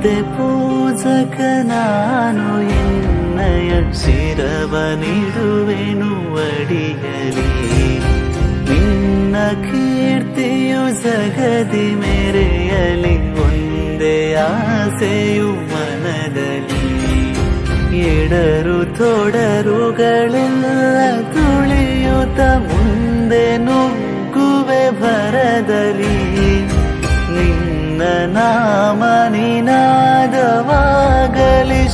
ಮಾತೆ ಪೂಜಕ ನಾನು ಎನ್ನಯ ಶಿರವನಿಡುವೆನು ಅಡಿಯಲಿ. ನಿನ್ನ ಕೀರ್ತಿಯು ಜಗದಿ ಮೆರೆಯಲಿ, ಒಂದೇ ಆಸೆಯು ಮನದಲ್ಲಿ. ಎಡರು ತೊಡರುಗಳೆಲ್ಲ ತುಳಿಯುತ್ತ ಮುಂದೆ ನುಗ್ಗುವೆ ಭರದಲ್ಲಿ. ನಿನ್ನ ನಾಮ ನಿನಾದವಾಗಲಿ,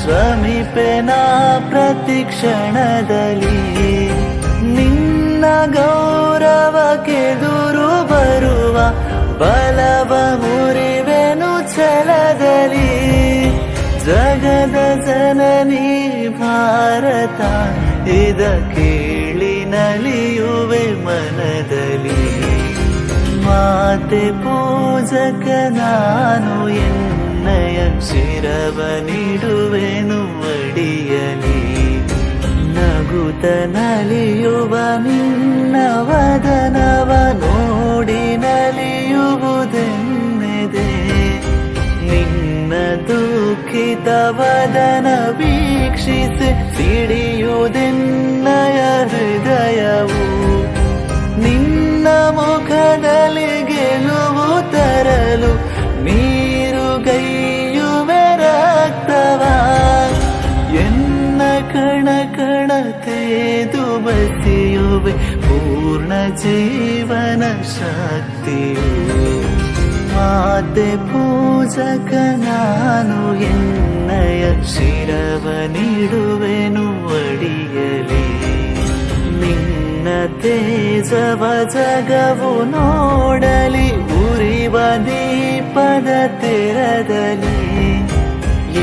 ಶ್ರಮಿಪೆನಾ ಪ್ರತಿ ಕ್ಷಣದಲ್ಲಿ. ನಿನ್ನ ಗೌರವಕ್ಕೆದುರು ಬರುವ ಬಲವ ಮುರಿವೆನು ಛಲದಲ್ಲಿ. ಜಗದ ಜನನಿ ಭಾರತ ಇದ ಕೇಳಿ ನಲಿಯುವೆ ಮನದಲ್ಲಿ. ಮಾತೆ ಪೂಜಕ ನಾನು ಎನ್ನಯ ಶಿರವನಿಡುವೆನು ಅಡಿಯಲಿ. ನಗುತ್ತ ನಲಿಯುವ ನಿನ್ನ ವದನವ ನೋಡಿ ನಲಿಯುವುದೆನ್ನೆದೆ. ನಿನ್ನ ದುಃಖಿತ ವದನ ವೀಕ್ಷಿಸಿ ಸಿಡಿಯುವುದೆನ್ನಯ ಹೃದಯವು. ನಿನ್ನ ಮುಖದಲ್ಲಿ ಗೆಲುವು ತರಲು ನೀರುಗೈಯುವೆ ರಕ್ತವ. ಎನ್ನ ಕಣ ಕಣ ತೇದು ಬಸಿಯುವೆ ಪೂರ್ಣ ಜೀವನ ಶಕ್ತಿಯು. ಮಾತೆ ಪೂಜಕ ನಾನು ಎನ್ನಯ ಶಿರವನಿಡುವೆನು ಅಡಿಯಲಿ. ನಿನ್ನ ತೇಜವ ಜಗವು ನೋಡಲಿ, ಉರಿವ ದೀಪದ ತೆರದಲ್ಲಿ.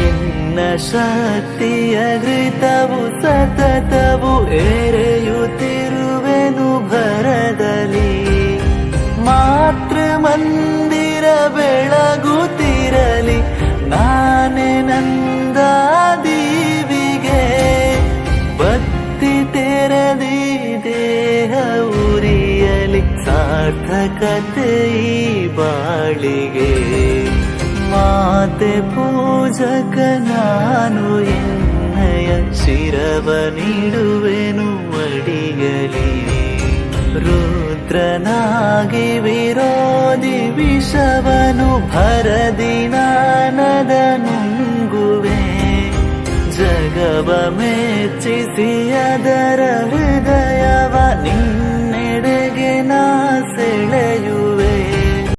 ಎನ್ನ ಶಕ್ತಿಯ ಘೃತವು ಸತತವು ಎರೆಯುತ್ತಿರುವೆನು ಭರದಲ್ಲಿ. ಮಾತೃ ಮಂದಿರ ಬೆಳಗುತ್ತಿರಲಿ, ನಾನೇ ನಂದ ದೀವಿಗೆ. ಭಕ್ತಿ ತೆರದಿ ದೇಹ ಉರಿಯಲಿ, ಸಾರ್ಥಕತೆ ಈ ಬಾಳಿಗೆ. ಮಾತೆ ಪೂಜಕ ನಾನು ಎನ್ನಯ ಶಿರವನಿಡುವೆನು ಅಡಿಯಲಿ. ರುದ್ರನಾಗಿ ವಿರೋಧಿ ವಿಷವನು ಭರದಿ ನಾನದ ನುಂಗುವೆ. ಜಗವ ಮೆಚ್ಚಿಸಿ ಅದರ ಹೃದಯ